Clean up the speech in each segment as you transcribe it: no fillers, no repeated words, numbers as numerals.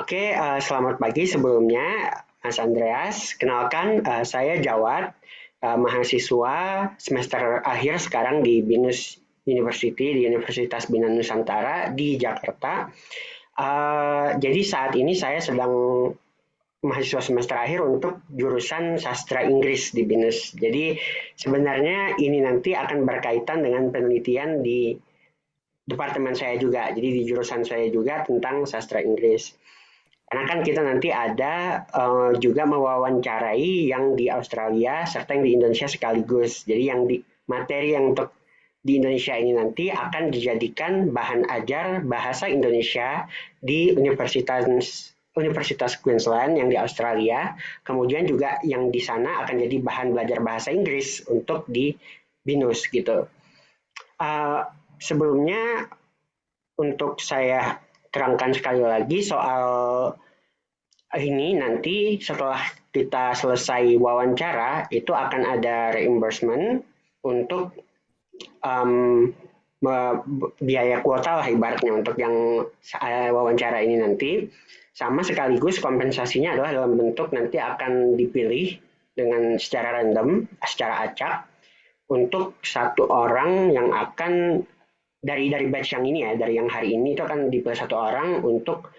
Selamat pagi sebelumnya, Mas Andreas. Kenalkan, saya Jawad, mahasiswa semester akhir sekarang di BINUS University, di Universitas Bina Nusantara di Jakarta. Jadi saat ini saya sedang mahasiswa semester akhir untuk jurusan sastra Inggris di BINUS. Jadi sebenarnya ini nanti akan berkaitan dengan penelitian di departemen saya juga, jadi di jurusan saya juga tentang sastra Inggris. Karena kan kita nanti ada juga mewawancarai yang di Australia serta yang di Indonesia sekaligus. Jadi yang di materi yang untuk di Indonesia ini nanti akan dijadikan bahan ajar bahasa Indonesia di Universitas Queensland yang di Australia. Kemudian juga yang di sana akan jadi bahan belajar bahasa Inggris untuk di BINUS gitu. Uh, Sebelumnya untuk saya terangkan sekali lagi soal ini nanti setelah kita selesai wawancara itu akan ada reimbursement untuk um, biaya kuota lah ibaratnya untuk yang wawancara ini nanti, sama sekaligus kompensasinya adalah dalam bentuk nanti akan dipilih dengan secara random, secara acak untuk satu orang yang akan dari batch yang ini ya, dari yang hari ini itu akan dipilih satu orang untuk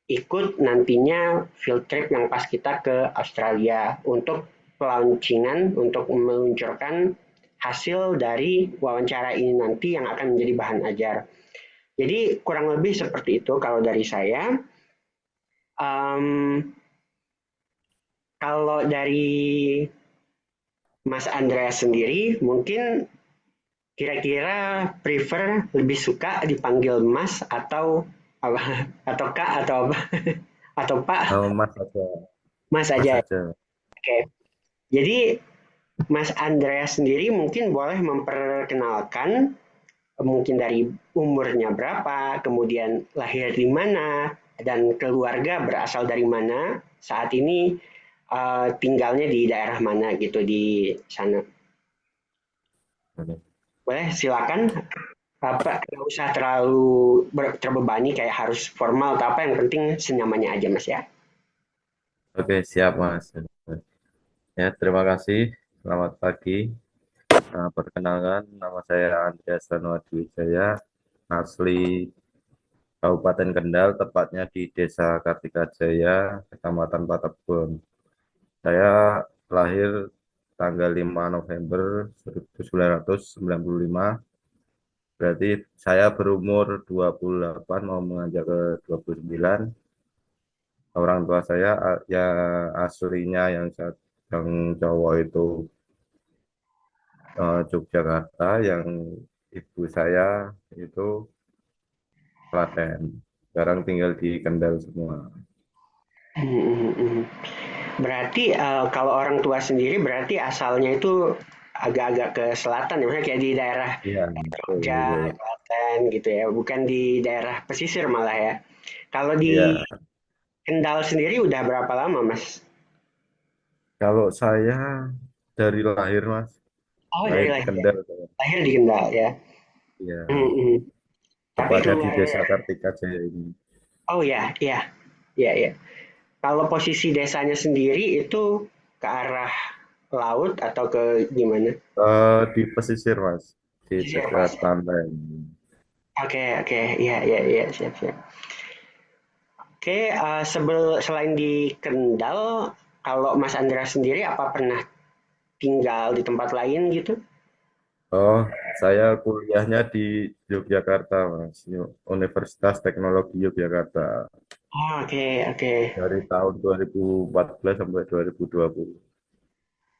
ikut nantinya field trip yang pas kita ke Australia untuk pelancingan, untuk meluncurkan hasil dari wawancara ini nanti yang akan menjadi bahan ajar. Jadi kurang lebih seperti itu kalau dari saya. Um, Kalau dari Mas Andreas sendiri, mungkin kira-kira prefer lebih suka dipanggil Mas atau apa atau Kak atau apa atau Pak? Oh, Mas aja, Mas Mas aja. aja. Oke. Jadi Mas Andreas sendiri mungkin boleh memperkenalkan mungkin dari umurnya berapa, kemudian lahir di mana, dan keluarga berasal dari mana, saat ini tinggalnya di daerah mana gitu di sana. Oke, Boleh silakan, apa nggak usah terlalu terbebani kayak harus formal atau apa, yang penting senyamannya aja Mas ya. Oke, siap Mas. Ya, terima kasih. Selamat pagi. Perkenalkan, nama saya Andreas Tanuadi Wijaya, asli Kabupaten Kendal, tepatnya di Desa Kartikajaya, Kecamatan Patebon. Saya lahir tanggal 5 November 1995, berarti saya berumur 28, mau menganjak ke 29. Orang tua saya ya aslinya yang cowok itu Yogyakarta, yang ibu saya itu Klaten. Sekarang tinggal di Kendal semua. Berarti kalau orang tua sendiri berarti asalnya itu agak-agak ke selatan ya, maksudnya kayak di daerah Iya, betul, Jogja, betul. Klaten gitu ya, bukan di daerah pesisir malah ya. Kalau di Iya, Kendal sendiri udah berapa lama, Mas? kalau saya dari lahir Mas, Oh, dari lahir di lahir ya. Kendal saya. Lahir di Kendal ya. Iya, Mm-mm. Tapi tepatnya di keluar. Desa Kartikajaya ini. Oh ya, ya, ya, ya. Kalau posisi desanya sendiri itu ke arah laut atau ke gimana? Di pesisir Mas, di Pesisir dekat pas ya. pantai. Oke, oke, iya, iya, iya, siap, siap. Oke, selain di Kendal, kalau Mas Andra sendiri apa pernah tinggal di tempat lain gitu? Oh, saya kuliahnya di Yogyakarta, Mas. Universitas Teknologi Yogyakarta. Oh, oke, oke. Dari tahun 2014 sampai 2020.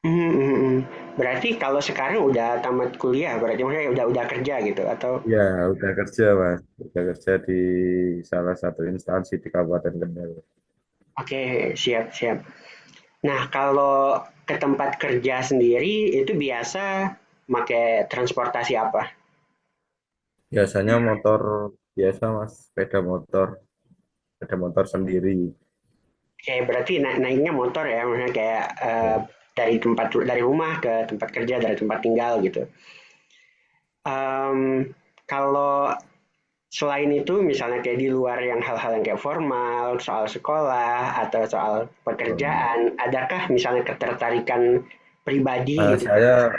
Hmm, hmm, hmm. Berarti kalau sekarang udah tamat kuliah, berarti maksudnya udah kerja gitu atau? Ya, udah kerja, Mas. Udah kerja di salah satu instansi di Kabupaten Kendal. Oke, siap, siap. Nah, kalau ke tempat kerja sendiri itu biasa pakai transportasi apa? Biasanya motor biasa, Mas. Sepeda motor sendiri. Oke, berarti naiknya motor ya, maksudnya kayak Ya. dari rumah ke tempat kerja, dari tempat tinggal gitu. Kalau Selain itu, misalnya kayak di luar yang hal-hal yang kayak formal, soal sekolah atau soal Hmm. pekerjaan, adakah misalnya ketertarikan pribadi gitu? Saya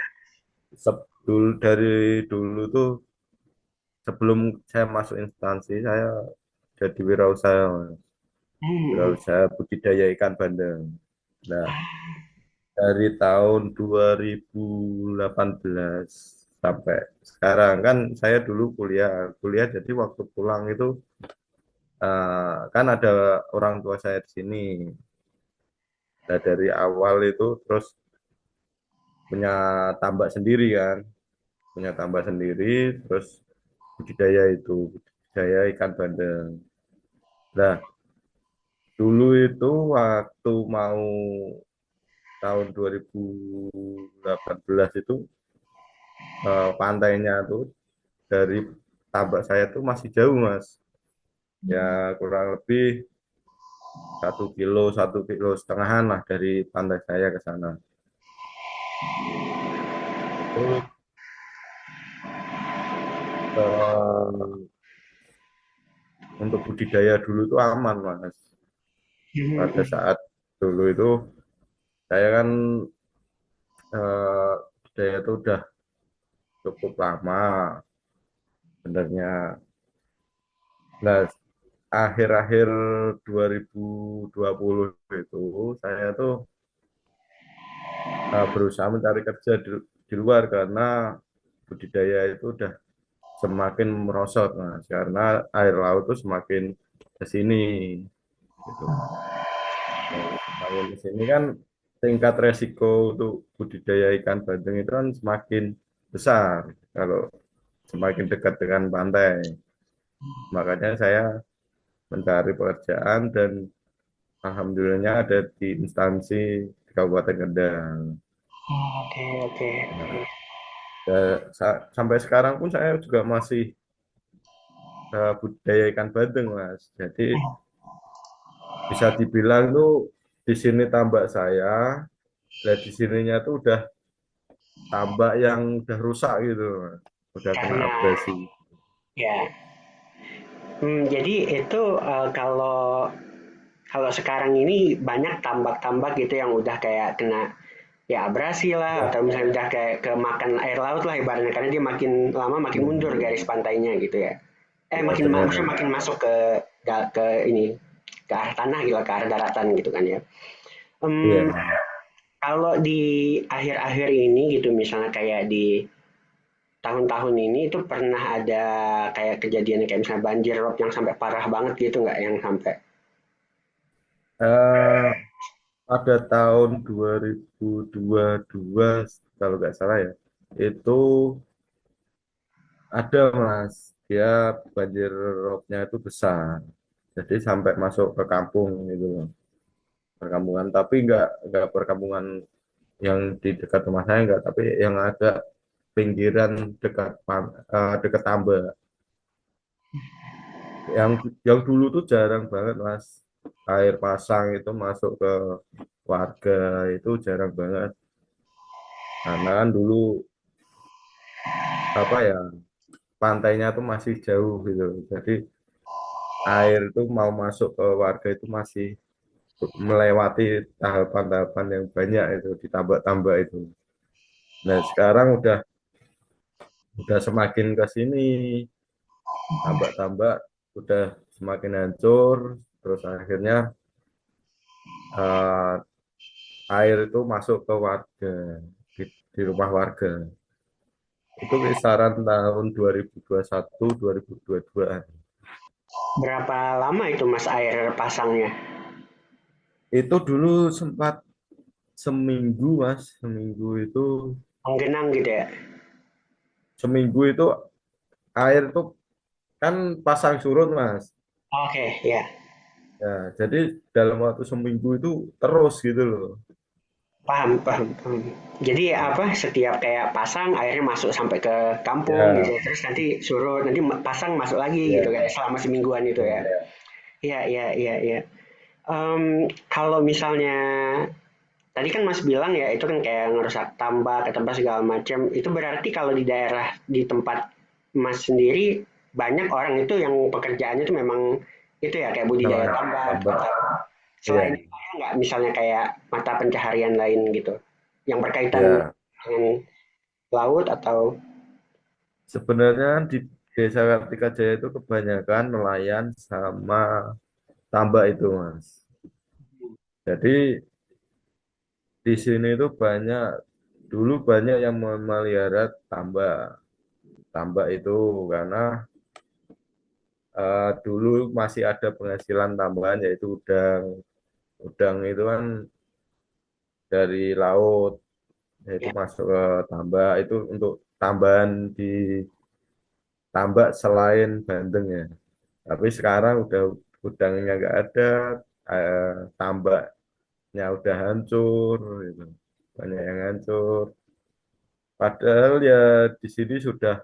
dari dulu tuh sebelum saya masuk instansi saya jadi wirausaha, Mas. Hmm. Wirausaha budidaya ikan bandeng. Nah, dari tahun 2018 sampai sekarang kan saya dulu kuliah jadi waktu pulang itu kan ada orang tua saya di sini. Nah, dari awal itu terus punya tambak sendiri kan, punya tambak sendiri, terus budidaya ikan bandeng. Nah, dulu itu waktu mau tahun 2018 itu pantainya tuh dari tambak saya tuh masih jauh mas, ya kurang lebih 1 kilo 1,5 kiloan lah dari pantai saya ke sana. Itu eh, untuk budidaya dulu itu aman mas. Pada Hmm. saat dulu itu saya kan budidaya itu udah cukup lama sebenarnya. Nah, akhir-akhir 2020 itu saya tuh berusaha mencari kerja di luar karena budidaya itu udah semakin merosot mas karena air laut tuh semakin ke sini gitu. Nah, semakin ke sini kan tingkat resiko untuk budidaya ikan bandeng itu kan semakin besar kalau semakin dekat dengan pantai. Makanya saya mencari pekerjaan dan alhamdulillahnya ada di instansi di Kabupaten Kendal. Oke, oke, Nah, oke. sampai sekarang pun saya juga masih budidaya ikan bandeng, Mas. Jadi bisa dibilang tuh di sini tambak saya, dan di sininya tuh udah tambak yang udah rusak gitu, Mas. Udah kena Karena abrasi. ya, jadi itu kalau kalau sekarang ini banyak tambak-tambak gitu yang udah kayak kena ya abrasi lah Ya. atau misalnya udah kayak kemakan air laut lah ibaratnya karena dia makin lama makin mundur garis pantainya gitu ya. Ya Makin benar, maksudnya Mas. makin masuk ke ini ke arah tanah gitu ke arah daratan gitu kan ya. Em, Iya. Kalau di akhir-akhir ini gitu misalnya kayak di tahun-tahun ini itu pernah ada kayak kejadian kayak misalnya banjir rob yang sampai parah banget gitu nggak yang sampai. Eh, pada tahun 2022 kalau nggak salah ya, itu ada Mas, dia banjir roobnya itu besar. Jadi sampai masuk ke kampung gitu loh. Perkampungan tapi nggak perkampungan yang di dekat rumah saya nggak, tapi yang agak pinggiran dekat tambak. Yang yang dulu tuh jarang banget Mas. Air pasang itu masuk ke warga itu jarang banget. Karena kan dulu apa ya pantainya tuh masih jauh gitu. Jadi air itu mau masuk ke warga itu masih melewati tahapan-tahapan yang banyak itu ditambah-tambah itu. Nah, sekarang udah semakin ke sini tambak-tambak udah semakin hancur terus akhirnya eh, air itu masuk ke warga di rumah warga. Itu kisaran tahun 2021 2022. Berapa lama itu mas air pasangnya? Itu dulu sempat seminggu Mas, Menggenang gitu ya? seminggu itu air tuh kan pasang surut Mas. Oke, ya. Ya, jadi dalam waktu seminggu itu terus gitu loh. Paham, paham, paham. Jadi apa? Setiap kayak pasang airnya masuk sampai ke kampung gitu Ya, ya. Terus nanti surut, nanti pasang masuk lagi gitu ya, kan selama semingguan itu ya. ya. Iya, iya, iya, iya. Kalau misalnya tadi kan Mas bilang ya itu kan kayak ngerusak tambak, ke tempat segala macam. Itu berarti kalau di daerah di tempat Mas sendiri banyak orang itu yang pekerjaannya itu memang itu ya kayak budidaya Nah, tambak tambah. atau Iya, selain itu ada nggak misalnya kayak mata pencaharian lain gitu yang berkaitan ya. dengan laut atau Sebenarnya di Desa Kartika Jaya itu kebanyakan nelayan sama tambak itu, Mas. Jadi di sini itu banyak, dulu banyak yang memelihara tambak. Tambak itu karena dulu masih ada penghasilan tambahan yaitu udang. Udang itu kan dari laut, yaitu ya. masuk ke tambak itu untuk tambahan di tambak selain bandeng ya. Tapi sekarang udah udangnya nggak ada, tambaknya udah hancur, gitu. Banyak yang hancur. Padahal ya di sini sudah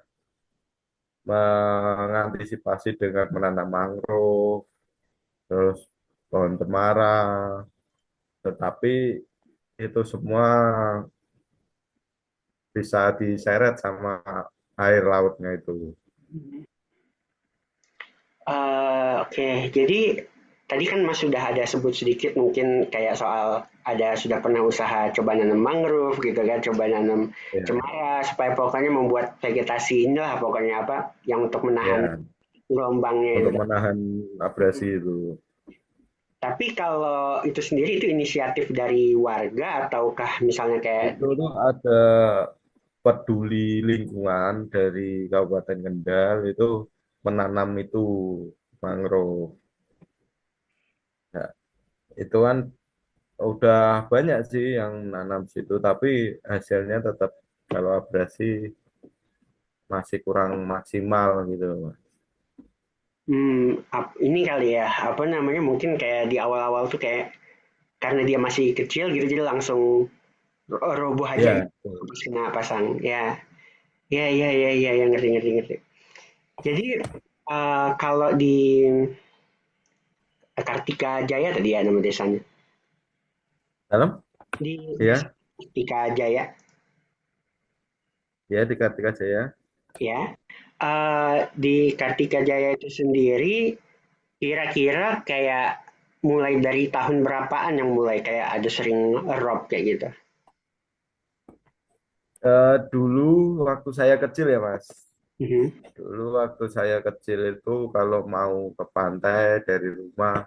mengantisipasi dengan menanam mangrove, terus pohon cemara, tetapi itu semua bisa diseret sama air lautnya itu. Oke, jadi tadi kan Mas sudah ada sebut sedikit mungkin kayak soal ada sudah pernah usaha coba nanam mangrove gitu kan, coba nanam Ya, cemara supaya pokoknya membuat vegetasi inilah pokoknya apa yang untuk menahan ya, gelombangnya itu. untuk menahan abrasi itu. Tapi kalau itu sendiri itu inisiatif dari warga ataukah misalnya kayak Itu tuh ada peduli lingkungan dari Kabupaten Kendal itu menanam itu mangrove. Ya, itu kan udah banyak sih yang nanam situ, tapi hasilnya tetap kalau abrasi masih kurang maksimal gitu, Mas. ini kali ya apa namanya mungkin kayak di awal-awal tuh kayak karena dia masih kecil gitu jadi langsung roboh aja Ya, gitu betul. pas kena pasang ya. Ya, ya, ya, ya, ya, ngerti, ngerti, ngerti. Jadi kalau di Kartika Jaya tadi ya nama desanya. Dalam? Di desa Ya, Kartika Jaya ya di Kartika Jaya. ya. Di Kartika Jaya itu sendiri kira-kira kayak mulai dari tahun berapaan yang mulai kayak ada sering rob kayak gitu. Dulu waktu saya kecil ya, Mas. Mhm. Dulu waktu saya kecil itu kalau mau ke pantai dari rumah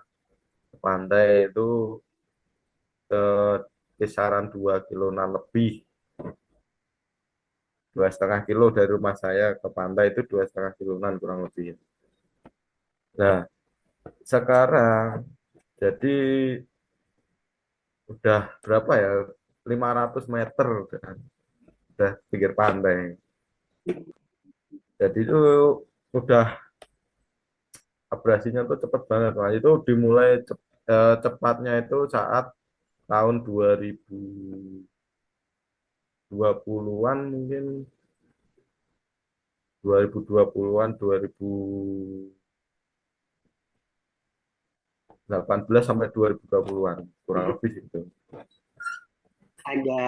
ke pantai itu kisaran 2 kiloan lebih. 2,5 kilo dari rumah saya ke pantai itu 2,5 kiloan kurang lebih. Nah, sekarang jadi udah berapa ya? 500 meter udah pinggir pantai. Jadi itu udah abrasinya tuh cepet banget. Nah, itu dimulai cepatnya itu saat tahun 2020-an mungkin 2020-an 2018 sampai 2020-an kurang lebih itu. Ada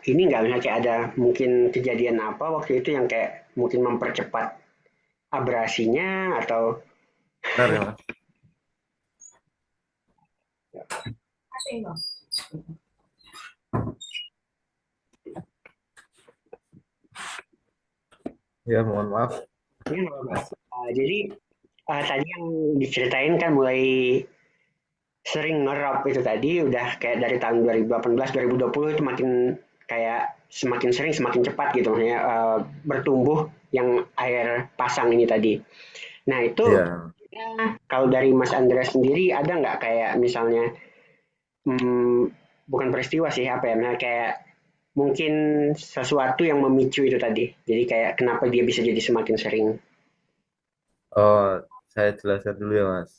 ini nggak misalnya kayak ada mungkin kejadian apa waktu itu yang kayak mungkin mempercepat abrasinya atau Benar ya, Mas? Ya, mohon maaf. ini nggak apa-apa. Jadi tadi yang diceritain kan mulai sering ngerap itu tadi udah kayak dari tahun 2018 2020 itu makin kayak semakin sering semakin cepat gitu maksudnya bertumbuh yang air pasang ini tadi. Nah itu Ya, ya, kalau dari Mas Andreas sendiri ada nggak kayak misalnya bukan peristiwa sih apa ya nah kayak mungkin sesuatu yang memicu itu tadi. Jadi kayak kenapa dia bisa jadi semakin sering. oh, saya jelaskan dulu ya, Mas.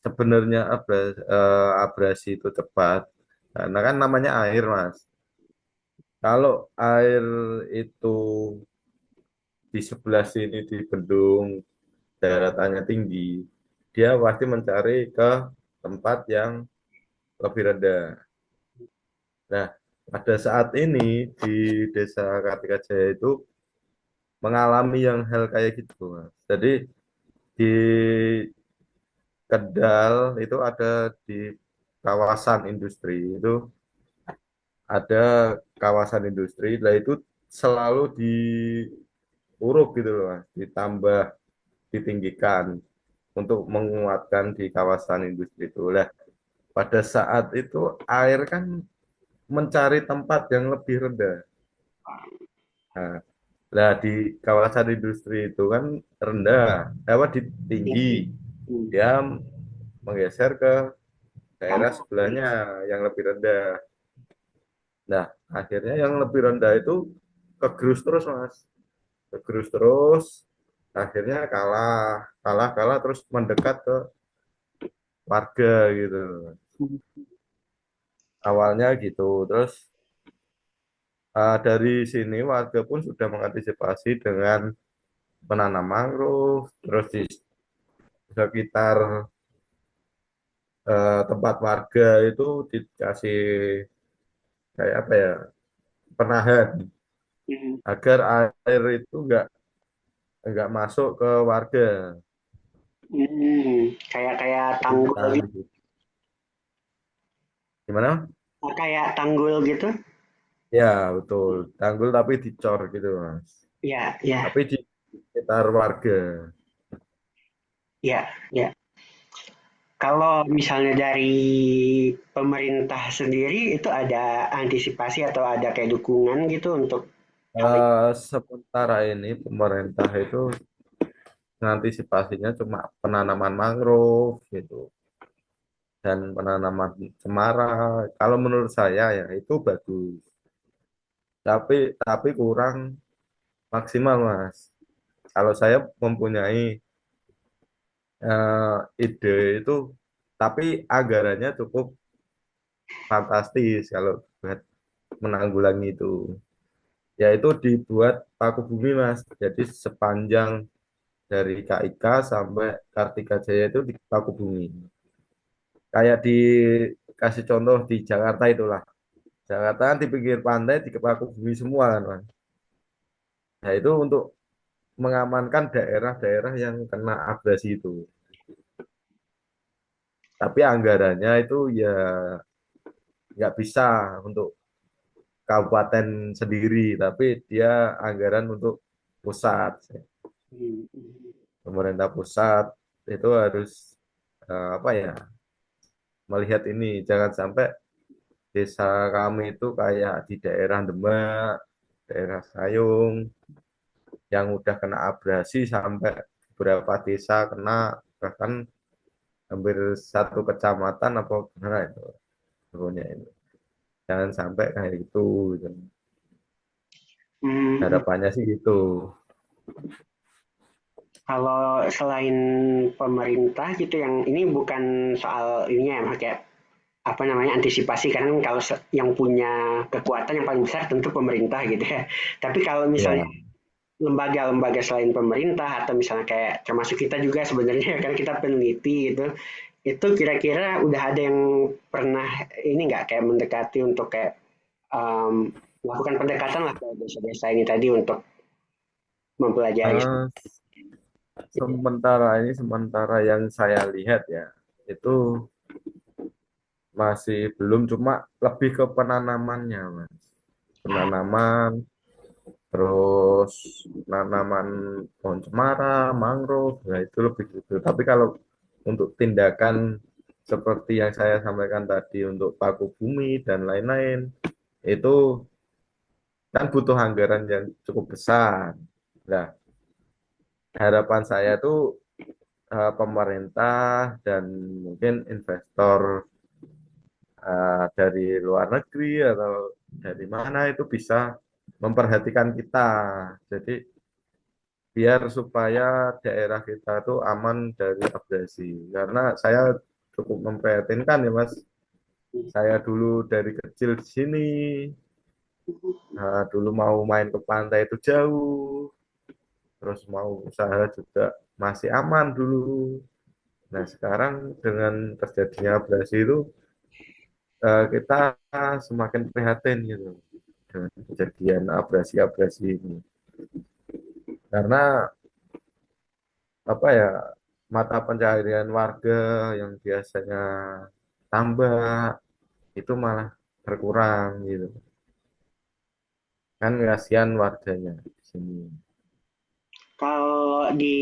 Sebenarnya abrasi itu cepat karena kan namanya air, Mas. Kalau air itu di sebelah sini di bendung daratannya tinggi, dia pasti mencari ke tempat yang lebih rendah. Nah, pada saat ini di Desa Kartika Jaya itu mengalami yang hal kayak gitu, Mas. Jadi di Kendal itu ada di kawasan industri itu ada kawasan industri, lah itu selalu diuruk gitu loh, Mas. Ditambah, ditinggikan untuk menguatkan di kawasan industri itu. Lah, pada saat itu air kan mencari tempat yang lebih rendah. Nah, lah di kawasan industri itu kan rendah, di Iya tinggi, sih. Hmm. dia menggeser ke daerah Kamu. sebelahnya yang lebih rendah. Nah, akhirnya yang lebih rendah itu kegerus terus, Mas. Kegerus terus, akhirnya kalah, kalah, kalah, terus mendekat ke warga gitu. Awalnya gitu, terus dari sini warga pun sudah mengantisipasi dengan menanam mangrove, terus di sekitar tempat warga itu dikasih kayak apa ya, penahan Mhm. agar air itu nggak masuk ke warga. Kayak kayak tanggul Ditahan gitu. gitu. Gimana? Kayak tanggul gitu. Ya, betul. Tanggul tapi dicor gitu, Mas. Ya, ya, Tapi di sekitar warga. ya, ya. Kalau misalnya dari pemerintah sendiri itu ada antisipasi atau ada kayak dukungan gitu untuk hal ini? Sementara ini pemerintah itu mengantisipasinya cuma penanaman mangrove gitu dan penanaman cemara. Kalau menurut saya ya itu bagus. Tapi kurang maksimal, Mas. Kalau saya mempunyai ide itu, tapi anggarannya cukup fantastis kalau buat menanggulangi itu. Yaitu dibuat paku bumi, Mas. Jadi sepanjang dari KIK sampai Kartika Jaya itu di paku bumi. Kayak dikasih contoh di Jakarta itulah. Jakarta kan di pinggir pantai di paku bumi semua kan, Mas. Nah, itu untuk mengamankan daerah-daerah yang kena abrasi itu. Tapi anggarannya itu ya nggak bisa untuk kabupaten sendiri, tapi dia anggaran untuk pusat. Hmm. Pemerintah pusat itu harus apa ya, melihat ini jangan sampai desa kami itu kayak di daerah Demak, daerah Sayung yang udah kena abrasi sampai beberapa desa kena, bahkan hampir satu kecamatan apa gimana itu pokoknya itu. Jangan sampai kayak gitu, gitu. Hmm. Harapannya sih gitu. Kalau selain pemerintah gitu yang ini bukan soal ininya ya, Mas, kayak apa namanya antisipasi karena kan kalau yang punya kekuatan yang paling besar tentu pemerintah gitu ya. Tapi kalau misalnya Ya. lembaga-lembaga selain pemerintah atau misalnya kayak termasuk kita juga sebenarnya karena kita peneliti gitu, itu kira-kira udah ada yang pernah ini nggak kayak mendekati untuk kayak melakukan pendekatan lah ke desa-desa ini tadi untuk mempelajari. Eh, sementara yang saya lihat ya itu masih belum, cuma lebih ke penanamannya, Mas. Penanaman, terus penanaman pohon cemara, mangrove, nah itu lebih gitu. Tapi kalau untuk tindakan seperti yang saya sampaikan tadi untuk paku bumi dan lain-lain, itu kan butuh anggaran yang cukup besar. Nah, harapan saya tuh pemerintah dan mungkin investor dari luar negeri atau dari mana itu bisa memperhatikan kita. Jadi biar supaya daerah kita tuh aman dari abrasi. Karena saya cukup memprihatinkan ya, Mas. Saya dulu dari kecil di sini, dulu mau main ke pantai itu jauh, terus mau usaha juga masih aman dulu. Nah, sekarang dengan terjadinya abrasi itu kita semakin prihatin gitu dengan kejadian abrasi-abrasi ini. Karena apa ya, mata pencaharian warga yang biasanya tambak itu malah berkurang gitu. Kan kasihan warganya di sini. Kalau di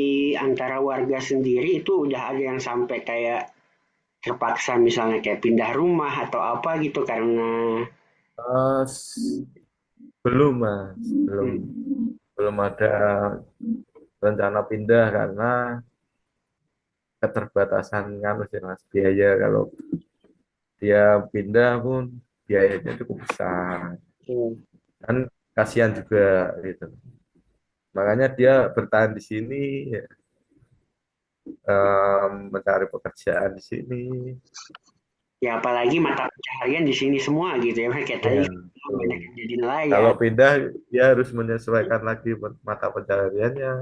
antara warga sendiri itu udah ada yang sampai kayak terpaksa misalnya kayak pindah rumah atau apa gitu karena Belum mas, belum belum ada rencana pindah karena keterbatasan kan sih mas, biaya kalau dia pindah pun biayanya cukup besar, hmm, kan kasihan juga gitu. Makanya dia bertahan di sini, mencari pekerjaan di sini. ya apalagi mata pencaharian di sini semua gitu ya kayak tadi Ya, banyak betul. yang jadi Kalau nelayan. pindah dia harus menyesuaikan lagi mata pencahariannya,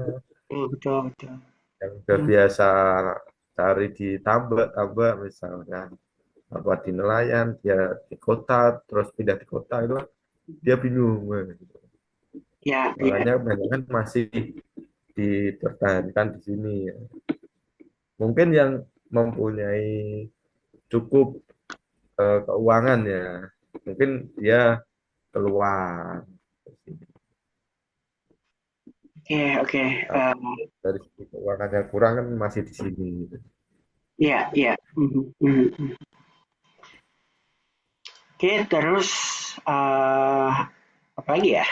Oh, betul betul. yang udah Hmm. biasa cari di tambak-tambak misalkan, apa di nelayan, dia di kota terus pindah di kota itu kan dia bingung. Ya, ya. Makanya kebanyakan masih dipertahankan di sini ya. Mungkin yang mempunyai cukup keuangan ya, mungkin dia keluar. Oke, oke. Tapi dari segi keuangannya kurang kan masih di sini. Ya, ya. Mhm, mhm, mhm. Oke, terus apa lagi ya?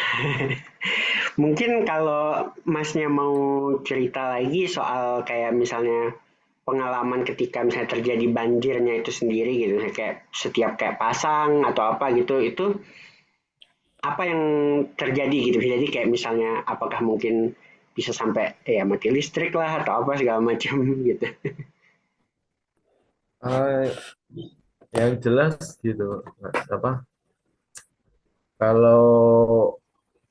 Mungkin kalau Masnya mau cerita lagi soal kayak misalnya pengalaman ketika misalnya terjadi banjirnya itu sendiri gitu, misalnya kayak setiap kayak pasang atau apa gitu, itu apa yang terjadi gitu. Jadi kayak misalnya apakah mungkin bisa sampai ya mati listrik lah atau apa segala macam gitu. Eh, yang jelas gitu, Mas, apa kalau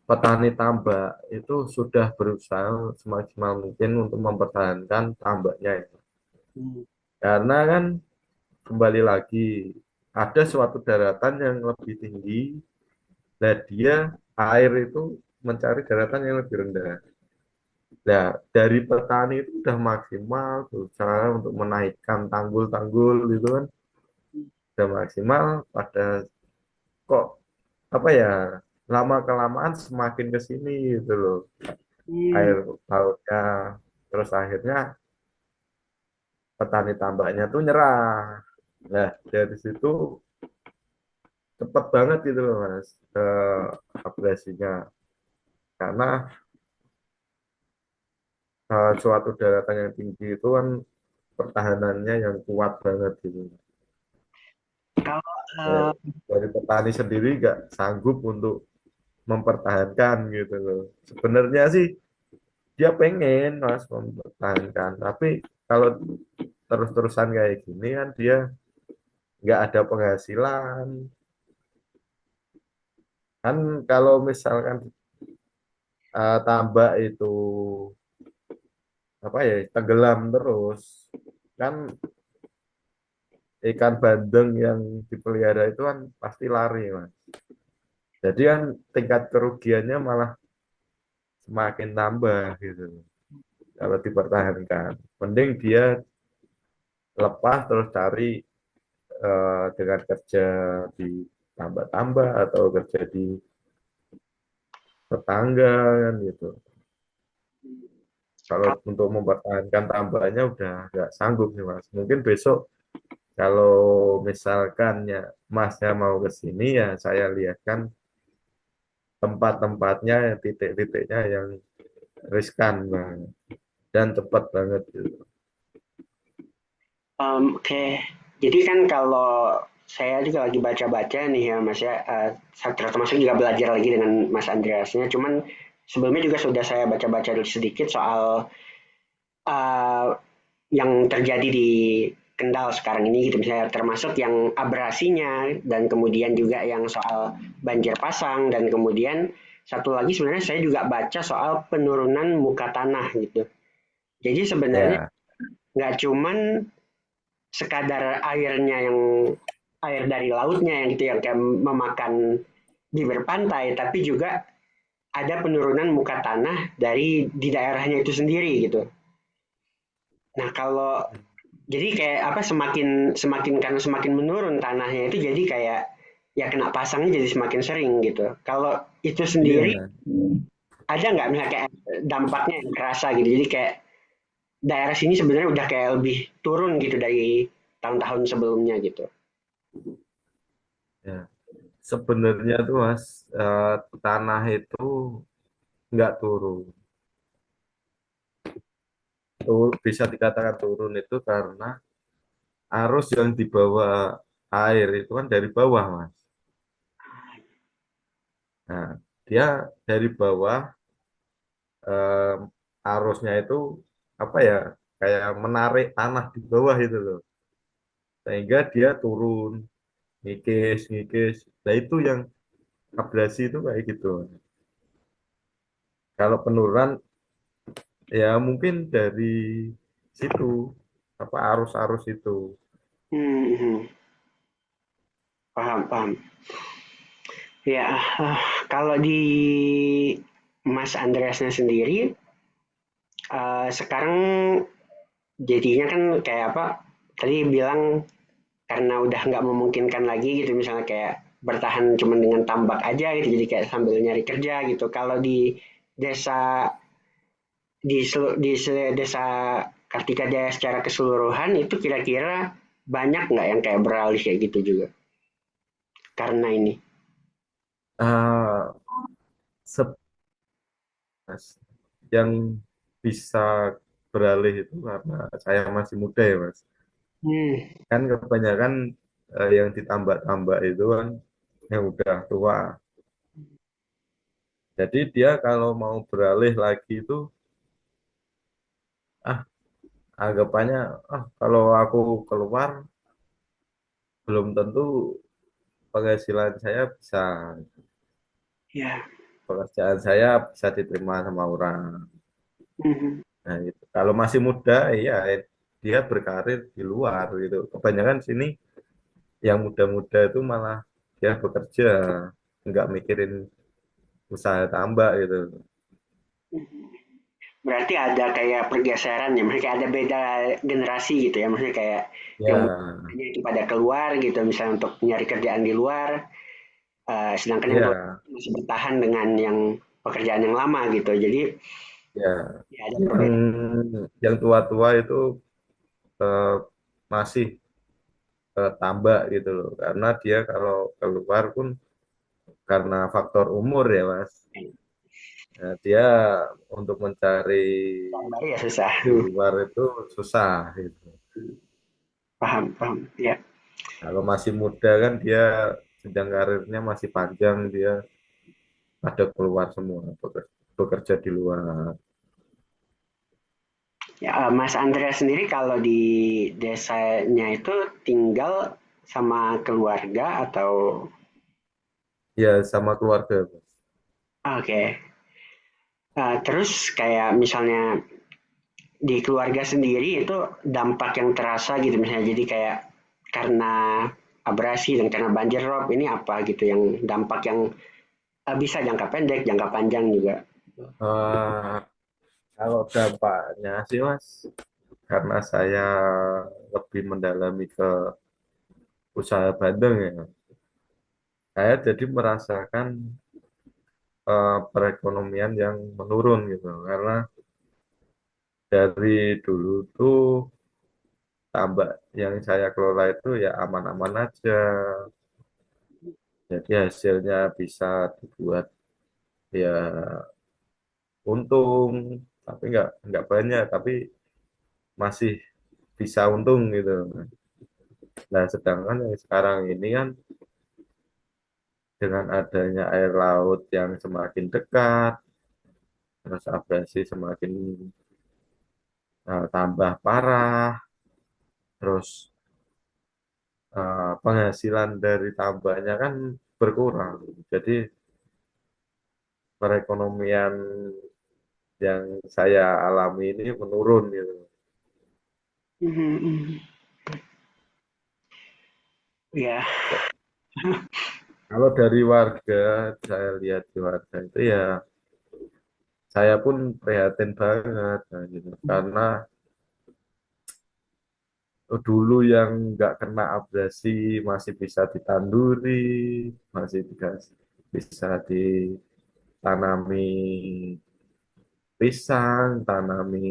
petani tambak itu sudah berusaha semaksimal mungkin untuk mempertahankan tambaknya itu. Hmm. Karena kan kembali lagi ada suatu daratan yang lebih tinggi dan dia air itu mencari daratan yang lebih rendah. Nah, dari petani itu sudah maksimal berusaha untuk menaikkan tanggul-tanggul itu kan sudah maksimal, pada kok apa ya, lama kelamaan semakin ke sini gitu loh Hmm. air lautnya, terus akhirnya petani tambaknya tuh nyerah. Nah, dari situ cepet banget gitu loh mas, agresinya, karena suatu daratan yang tinggi itu kan pertahanannya yang kuat banget gitu. Kalau Eh, dari petani sendiri nggak sanggup untuk mempertahankan gitu loh. Sebenarnya sih dia pengen mas mempertahankan, tapi kalau terus-terusan kayak gini kan dia nggak ada penghasilan. Kan kalau misalkan tambak itu apa ya, tenggelam terus, kan ikan bandeng yang dipelihara itu kan pasti lari mas. Jadi kan tingkat kerugiannya malah semakin tambah gitu kalau dipertahankan. Mending dia lepas terus cari, dengan kerja di tambak-tambak atau kerja di tetangga kan gitu. Kalau untuk mempertahankan tambaknya udah nggak sanggup nih mas. Mungkin besok kalau misalkan ya masnya mau ke sini ya saya lihatkan tempat-tempatnya, titik-titiknya yang riskan banget dan cepat banget gitu. Oke, jadi kan kalau saya juga lagi baca-baca nih ya Mas ya, saya termasuk juga belajar lagi dengan Mas Andreasnya. Cuman sebelumnya juga sudah saya baca-baca sedikit soal eh, yang terjadi di Kendal sekarang ini gitu misalnya termasuk yang abrasinya dan kemudian juga yang soal banjir pasang dan kemudian satu lagi sebenarnya saya juga baca soal penurunan muka tanah gitu. Jadi sebenarnya Ya, nggak cuman sekadar airnya yang air dari lautnya yang gitu yang kayak memakan bibir pantai, tapi juga ada penurunan muka tanah dari di daerahnya itu sendiri gitu. Nah, kalau jadi kayak apa, semakin semakin karena semakin menurun tanahnya itu, jadi kayak ya kena pasangnya jadi semakin sering gitu. Kalau itu sendiri Iya, ada nggak misalnya kayak dampaknya yang kerasa gitu. Jadi kayak daerah sini sebenarnya udah kayak lebih turun gitu dari tahun-tahun sebelumnya gitu. ya. Sebenarnya tuh Mas, tanah itu nggak turun. Bisa dikatakan turun itu karena arus yang dibawa air itu kan dari bawah, Mas. Nah, dia dari bawah, eh, arusnya itu apa ya, kayak menarik tanah di bawah itu loh. Sehingga dia turun, ngikis, ngikis. Nah, itu yang abrasi itu kayak gitu. Kalau penurunan ya mungkin dari situ, apa arus-arus itu. Hmm, hmm. Paham, paham. Ya, kalau di Mas Andreasnya sendiri, sekarang jadinya kan kayak apa? Tadi bilang karena udah nggak memungkinkan lagi gitu, misalnya kayak bertahan cuma dengan tambak aja gitu, jadi kayak sambil nyari kerja gitu. Kalau di desa desa Kartika Jaya secara keseluruhan itu kira-kira banyak nggak yang kayak beralih kayak gitu juga karena ini? Ah, Mas, yang bisa beralih itu karena saya masih muda ya Mas. Hmm, Kan kebanyakan, yang ditambak-tambak itu kan yang udah tua. Jadi dia kalau mau beralih lagi itu, ah anggapannya, kalau aku keluar belum tentu penghasilan saya bisa, ya. pekerjaan saya bisa diterima sama orang. Mhm. Nah, itu. Kalau masih muda, ya dia berkarir di luar gitu. Kebanyakan sini yang muda-muda itu malah dia bekerja, nggak mikirin usaha tambak gitu. Berarti ada kayak pergeseran ya, maksudnya kayak ada beda generasi gitu ya, maksudnya kayak yang Ya, mudanya itu pada keluar gitu, misalnya untuk nyari kerjaan di luar, sedangkan yang tua ya, masih bertahan dengan yang pekerjaan yang lama gitu. Jadi ya. ya ada Yang perbedaan. yang tua-tua itu, eh, masih, tambak gitu loh. Karena dia kalau keluar pun karena faktor umur ya Mas. Nah, dia untuk mencari Yang baru ya susah. di luar itu susah gitu. Paham, paham. Ya. Kalau masih muda kan dia sedang karirnya masih panjang, dia ada keluar semua, bekerja di luar. Ya, Mas Andrea sendiri kalau di desanya itu tinggal sama keluarga atau? Ya sama keluarga, Mas. Oke. Terus kayak misalnya di keluarga sendiri itu dampak yang terasa gitu, misalnya jadi kayak karena abrasi dan karena banjir rob ini apa gitu yang dampak yang bisa jangka pendek, jangka panjang juga. Eh, Kalau dampaknya sih Mas, karena saya lebih mendalami ke usaha bandeng ya, saya jadi merasakan, perekonomian yang menurun gitu. Karena dari dulu tuh tambak yang saya kelola itu ya aman-aman aja. Jadi hasilnya bisa dibuat ya untung, tapi nggak banyak, tapi masih bisa untung gitu. Nah, sedangkan yang sekarang ini kan dengan adanya air laut yang semakin dekat, terus abrasi semakin, tambah parah, terus, penghasilan dari tambaknya kan berkurang. Jadi perekonomian yang saya alami ini menurun gitu. Mhm. Ya, Kalau dari warga, saya lihat di warga itu ya saya pun prihatin banget nah, gitu. Karena dulu yang nggak kena abrasi masih bisa ditanduri, masih bisa ditanami pisang, tanami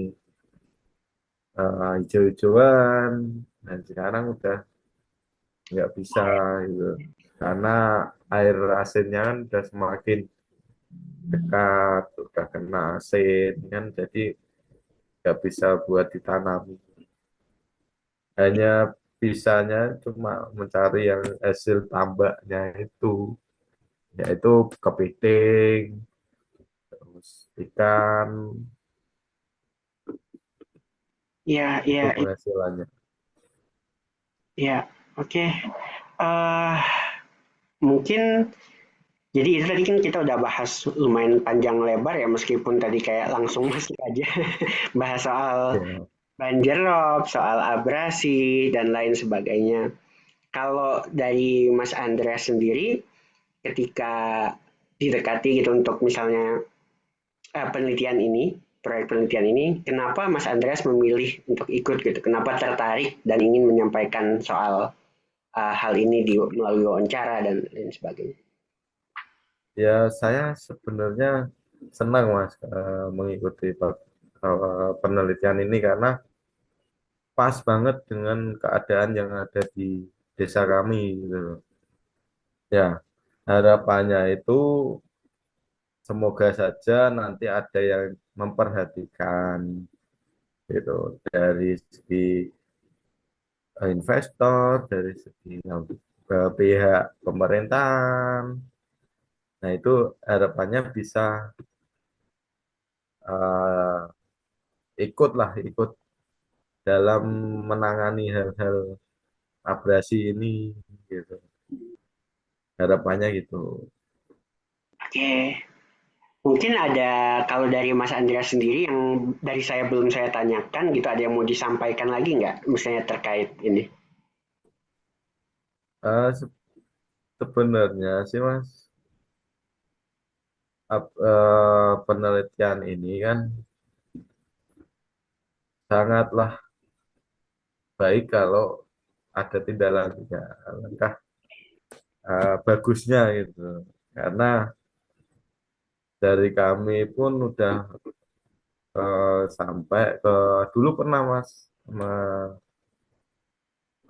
hijau-hijauan, dan sekarang udah nggak bisa gitu. Karena air asinnya kan udah semakin dekat, udah kena asin kan, jadi nggak bisa buat ditanami. Hanya bisanya cuma mencari yang hasil tambaknya itu, yaitu kepiting, terus ikan, Ya, itu ya, penghasilannya. ya. Oke. Eh, mungkin jadi itu tadi kan kita udah bahas lumayan panjang lebar ya meskipun tadi kayak langsung masuk aja bahas soal Ya, banjir rob, soal abrasi dan lain sebagainya. Kalau dari Mas Andreas sendiri ketika didekati gitu untuk misalnya penelitian ini, proyek penelitian ini, kenapa Mas Andreas memilih untuk ikut gitu? Kenapa tertarik dan ingin menyampaikan soal hal ini melalui wawancara dan lain sebagainya? ya saya sebenarnya senang Mas mengikuti penelitian ini karena pas banget dengan keadaan yang ada di desa kami gitu loh. Ya, harapannya itu semoga saja nanti ada yang memperhatikan gitu dari segi investor, dari segi pihak pemerintahan. Nah, itu harapannya bisa ikut dalam menangani hal-hal abrasi ini gitu. Harapannya gitu. Oke, mungkin ada kalau dari Mas Andreas sendiri yang dari saya belum saya tanyakan gitu, ada yang mau disampaikan lagi nggak, misalnya terkait ini? Eh, se- Sebenarnya sih Mas, penelitian ini kan sangatlah baik kalau ada tindak lanjutnya. Alangkah bagusnya gitu. Karena dari kami pun udah sampai ke dulu pernah Mas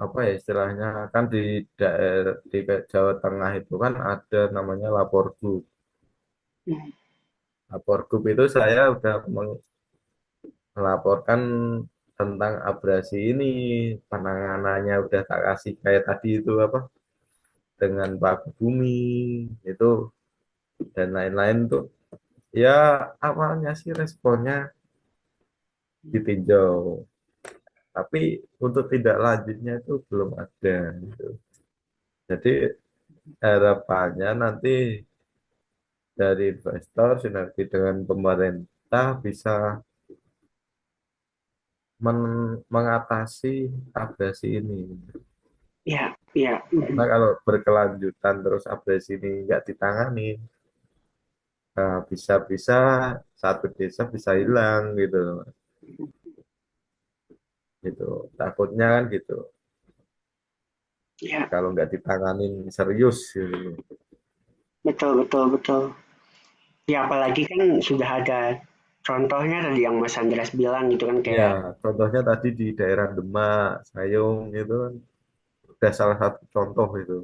apa ya istilahnya kan di daerah di Jawa Tengah itu kan ada namanya lapor group. Lapor group itu saya udah melaporkan tentang abrasi ini, penanganannya udah tak kasih kayak tadi itu apa dengan Pak Bumi itu dan lain-lain tuh ya awalnya sih responnya ditinjau, tapi untuk tidak lanjutnya itu belum ada gitu. Jadi harapannya nanti dari investor sinergi dengan pemerintah bisa mengatasi abrasi ini. Ya, ya, Karena kalau berkelanjutan terus abrasi ini nggak ditangani, bisa-bisa satu desa bisa hilang gitu, gitu. Takutnya kan gitu. ya, Kalau nggak ditanganin serius gitu. betul, betul, betul. Ya, apalagi kan sudah ada contohnya tadi yang Mas Andreas bilang gitu kan Ya, kayak contohnya tadi di daerah Demak, Sayung itu kan udah salah satu contoh itu.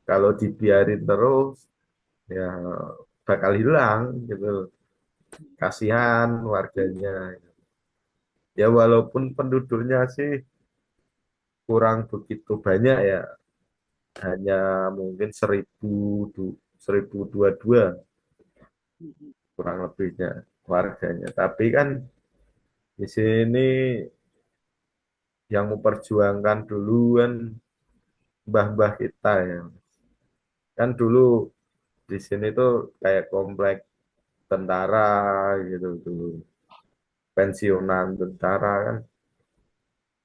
Kalau dibiarin terus, ya bakal hilang gitu. Kasihan warganya. Ya walaupun penduduknya sih kurang begitu banyak ya, hanya mungkin 1022 kurang lebihnya warganya. Tapi kan di sini yang memperjuangkan duluan mbah-mbah kita ya. Kan dulu di sini tuh kayak komplek tentara gitu dulu, pensiunan tentara kan.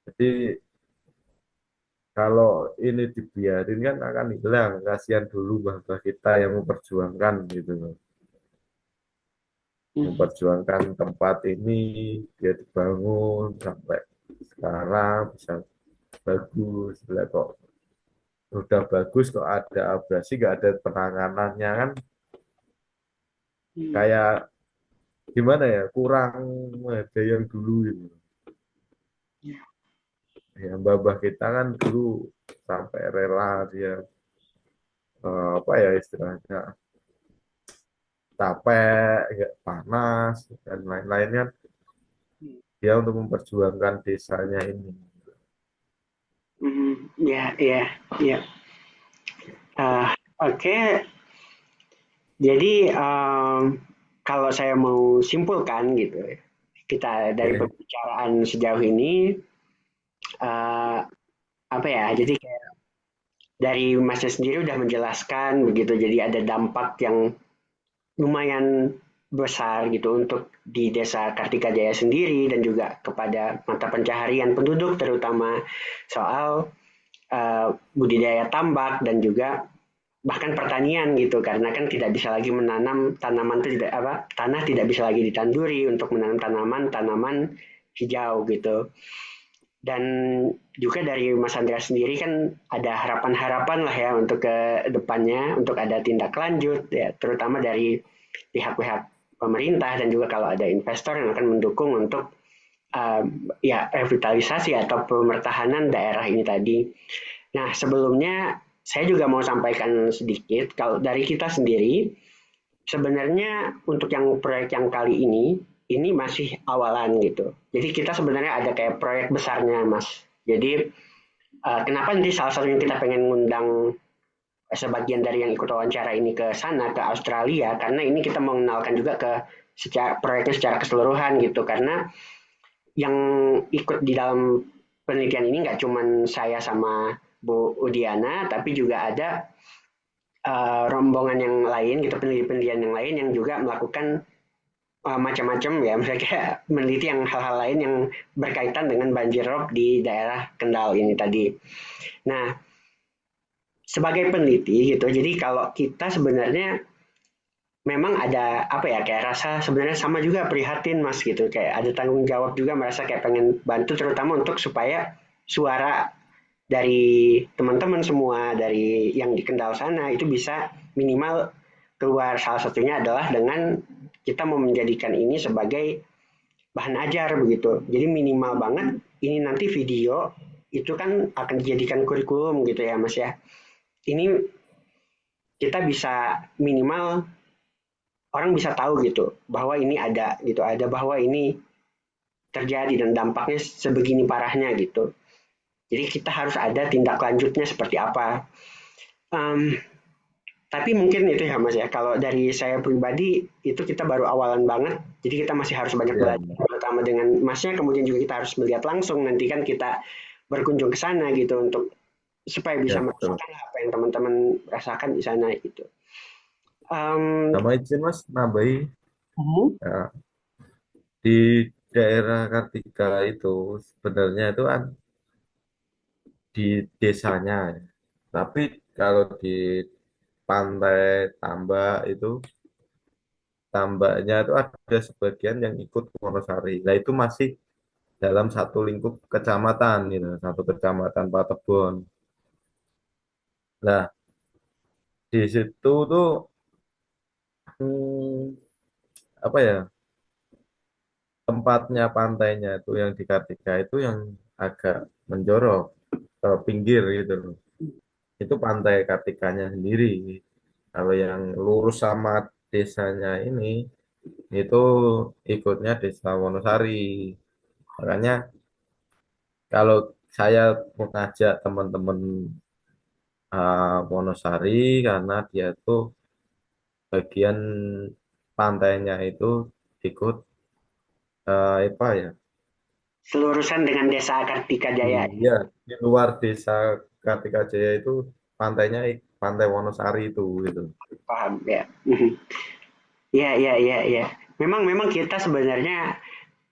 Jadi kalau ini dibiarin kan akan hilang. Kasihan dulu mbah-mbah kita yang memperjuangkan gitu loh. Hmm. memperjuangkan tempat ini dia dibangun sampai sekarang bisa bagus. Lah kok udah bagus kok ada abrasi nggak ada penanganannya kan Hmm. kayak gimana ya kurang ada yang dulu gitu. Ya mbah kita kan dulu sampai rela dia apa ya istilahnya capek ya panas dan lain-lain kan dia untuk memperjuangkan desanya ini. Hmm. Ya, ya, ya. Oke, jadi kalau saya mau simpulkan gitu, kita dari Oke. pembicaraan sejauh ini, eh, apa ya? Jadi kayak dari Masnya sendiri udah menjelaskan begitu, jadi ada dampak yang lumayan besar gitu untuk di Desa Kartikajaya sendiri dan juga kepada mata pencaharian penduduk terutama soal budidaya tambak dan juga bahkan pertanian gitu karena kan tidak bisa lagi menanam tanaman itu tidak apa tanah tidak bisa lagi ditanduri untuk menanam tanaman hijau gitu dan juga dari Mas Andreas sendiri kan ada harapan-harapan lah ya untuk ke depannya untuk ada tindak lanjut ya terutama dari pihak-pihak pemerintah dan juga kalau ada investor yang akan mendukung untuk ya revitalisasi atau pemertahanan daerah ini tadi. Nah, sebelumnya saya juga mau sampaikan sedikit kalau dari kita sendiri sebenarnya untuk yang proyek yang kali ini masih awalan gitu. Jadi kita sebenarnya ada kayak proyek besarnya, Mas. Jadi kenapa nanti salah satunya kita pengen ngundang sebagian dari yang ikut wawancara ini ke sana ke Australia karena ini kita mengenalkan juga ke proyeknya secara keseluruhan gitu karena yang ikut di dalam penelitian ini nggak cuma saya sama Bu Udiana tapi juga ada rombongan yang lain gitu penelitian yang lain yang juga melakukan macam-macam ya misalnya kayak meneliti yang hal-hal lain yang berkaitan dengan banjir rob di daerah Kendal ini tadi. Nah, sebagai peneliti gitu, jadi kalau kita sebenarnya memang ada apa ya kayak rasa sebenarnya sama juga prihatin Mas gitu kayak ada tanggung jawab juga merasa kayak pengen bantu terutama untuk supaya suara dari teman-teman semua dari yang di Kendal sana itu bisa minimal keluar salah satunya adalah dengan kita mau menjadikan ini sebagai bahan ajar begitu jadi minimal banget ini nanti video itu kan akan dijadikan kurikulum gitu ya Mas ya ini kita bisa minimal orang bisa tahu gitu bahwa ini ada gitu ada bahwa ini terjadi dan dampaknya sebegini parahnya gitu jadi kita harus ada tindak lanjutnya seperti apa. um, tapi mungkin itu ya mas ya kalau dari saya pribadi itu kita baru awalan banget jadi kita masih harus banyak Ya, belajar terutama dengan masnya kemudian juga kita harus melihat langsung nanti kan kita berkunjung ke sana gitu untuk supaya bisa ya betul. merasakan apa yang teman-teman rasakan di sana gitu. um, Sama izin Mas nambahi Mhm. ya, di daerah Kartika itu sebenarnya itu kan di desanya ya. Tapi kalau di pantai Tambak itu tambaknya itu ada sebagian yang ikut Wonosari. Nah itu masih dalam satu lingkup kecamatan gitu, satu kecamatan Patebon. Nah di situ tuh hmm, apa ya tempatnya pantainya itu yang di Kartika itu yang agak menjorok ke pinggir gitu loh. Itu pantai Kartikanya sendiri. Kalau yang lurus sama desanya ini itu ikutnya Desa Wonosari. Makanya kalau saya mengajak teman-teman Wonosari karena dia tuh bagian pantainya itu ikut apa ya? Selurusan dengan desa Kartika Jaya. Iya, di luar desa Kartika Jaya itu pantainya pantai Wonosari itu gitu. Paham ya. Mhm. Iya, iya, iya, iya. Memang kita sebenarnya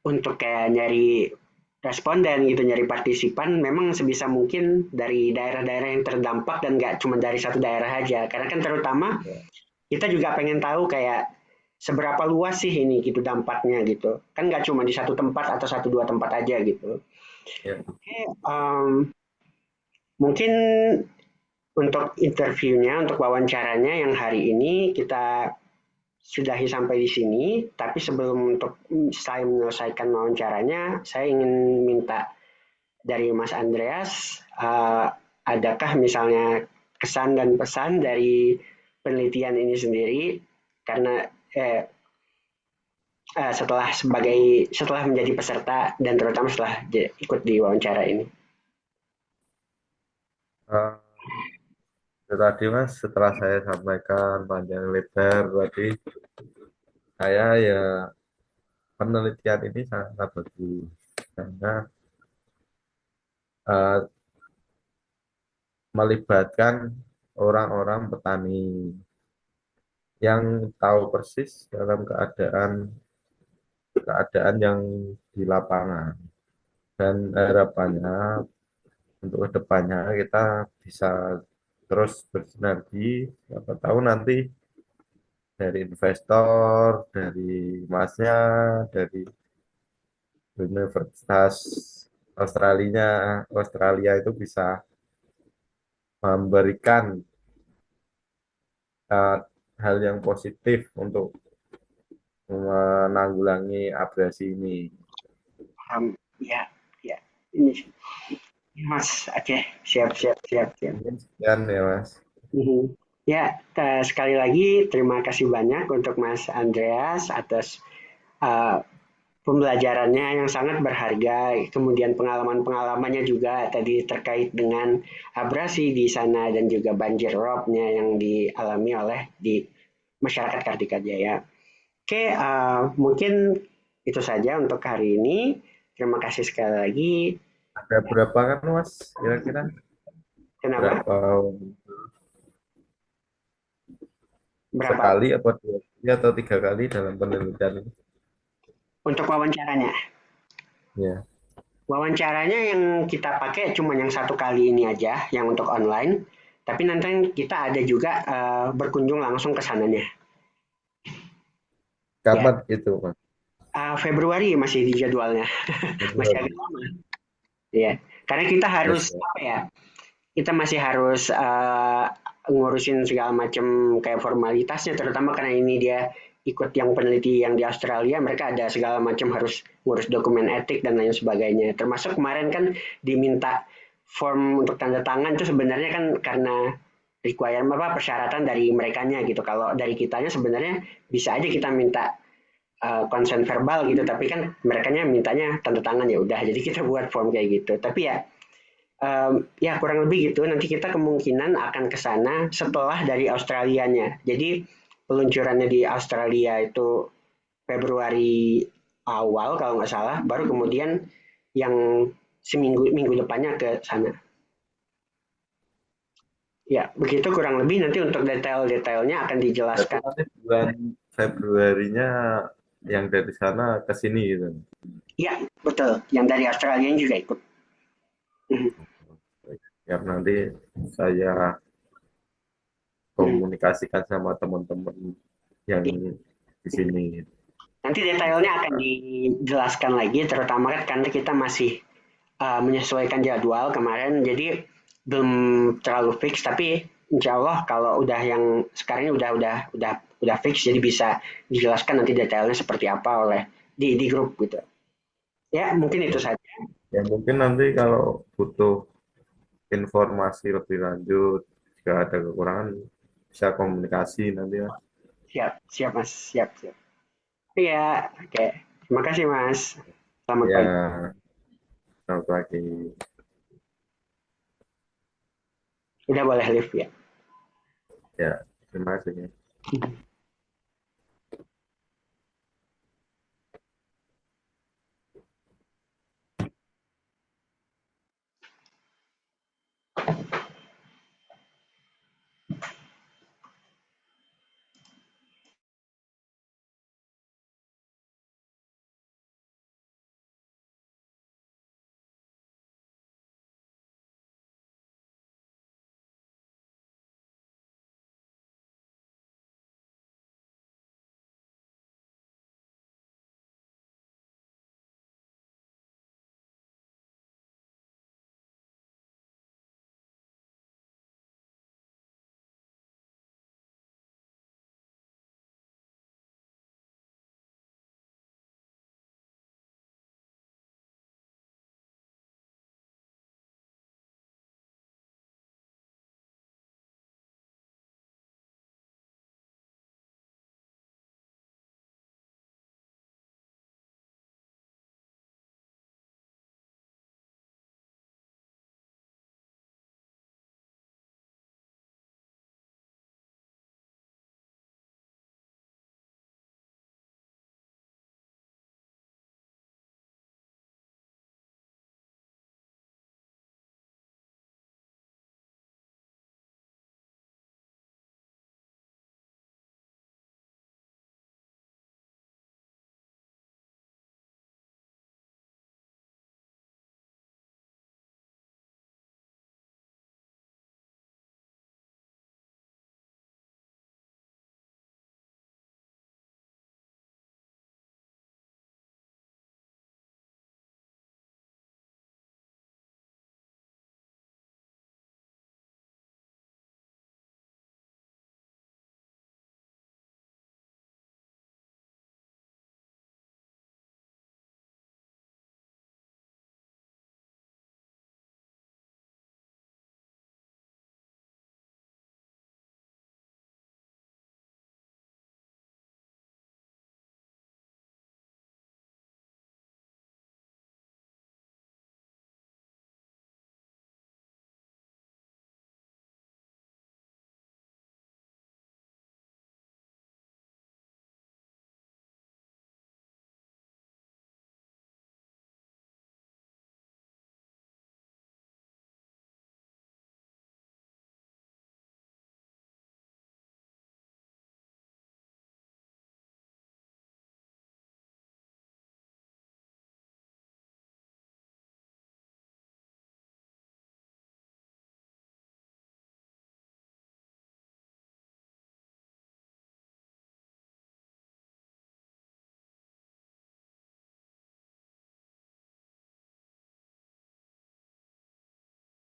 untuk kayak nyari responden gitu, nyari partisipan, memang sebisa mungkin dari daerah-daerah yang terdampak dan nggak cuma dari satu daerah aja. Karena kan terutama Ya, kita juga pengen tahu kayak seberapa luas sih ini gitu dampaknya gitu. Kan nggak cuma di satu tempat atau satu dua tempat aja gitu. Ya. Oke, mungkin untuk interviewnya, untuk wawancaranya yang hari ini kita sudahi sampai di sini. Tapi sebelum untuk saya menyelesaikan wawancaranya, saya ingin minta dari Mas Andreas, adakah misalnya kesan dan pesan dari penelitian ini sendiri? Karena eh, setelah menjadi peserta dan terutama setelah ikut di wawancara ini. Eh, itu tadi Mas, setelah saya sampaikan panjang lebar, berarti saya ya penelitian ini sangat bagus karena eh, melibatkan orang-orang petani yang tahu persis dalam keadaan keadaan yang di lapangan dan harapannya untuk kedepannya kita bisa terus bersinergi. Siapa tahu nanti dari investor, dari masnya, dari Universitas Australia itu bisa memberikan eh, hal yang positif untuk menanggulangi abrasi ini. Ya, ya, ini Mas, oke, siap, siap, siap, siap. Mungkin sekian ya Mas. Mhm. Ya, sekali lagi terima kasih banyak untuk Mas Andreas atas eh, pembelajarannya yang sangat berharga, kemudian pengalaman-pengalamannya juga tadi terkait dengan abrasi di sana dan juga banjir roobnya yang dialami oleh di masyarakat Kartikajaya. Oke, mungkin itu saja untuk hari ini. Terima kasih sekali lagi. Ada berapa kan Mas? Kira-kira Kenapa? berapa Berapa? sekali apa dua kali atau tiga kali dalam penelitian ini? Untuk wawancaranya. Ya. Wawancaranya yang kita pakai cuma yang satu kali ini aja, yang untuk online. Tapi nanti kita ada juga berkunjung langsung ke sananya. Ya, Kapan itu Mas? Februari masih di jadwalnya, masih agak Februari. lama. Ya, karena kita harus Yes, ya. apa ya? Kita masih harus ngurusin segala macam kayak formalitasnya, terutama karena ini dia ikut yang peneliti yang di Australia, mereka ada segala macam harus ngurus dokumen etik dan lain sebagainya. Termasuk kemarin kan diminta form untuk tanda tangan itu sebenarnya kan karena requirement apa persyaratan dari merekanya gitu. Kalau dari kitanya sebenarnya bisa aja kita minta konsen verbal gitu, tapi kan mereka mintanya tanda tangan ya udah. Jadi kita buat form kayak gitu. Tapi ya ya kurang lebih gitu. Nanti kita kemungkinan akan ke sana setelah dari Australianya. Jadi peluncurannya di Australia itu Februari awal kalau nggak salah, baru kemudian yang minggu depannya ke sana. Ya, begitu kurang lebih nanti untuk detail-detailnya akan Berarti dijelaskan. nanti bulan Februarinya yang dari sana ke sini gitu. Ya, betul. Yang dari Australia juga ikut. Mhm, Ya nanti saya mhm. komunikasikan sama teman-teman yang Ya, di sini. nanti detailnya akan dijelaskan lagi, terutama kan karena kita masih menyesuaikan jadwal kemarin, jadi belum terlalu fix. Tapi insya Allah kalau udah yang sekarang ini udah fix, jadi bisa dijelaskan nanti detailnya seperti apa oleh di grup gitu. Ya mungkin itu Ya, saja. ya mungkin nanti kalau butuh informasi lebih lanjut, jika ada kekurangan bisa komunikasi nanti ya. Siap, siap Mas, siap, siap. Iya, oke. Terima kasih Mas. Selamat pagi. Ya, selamat pagi. Udah boleh live ya. Ya, terima kasih.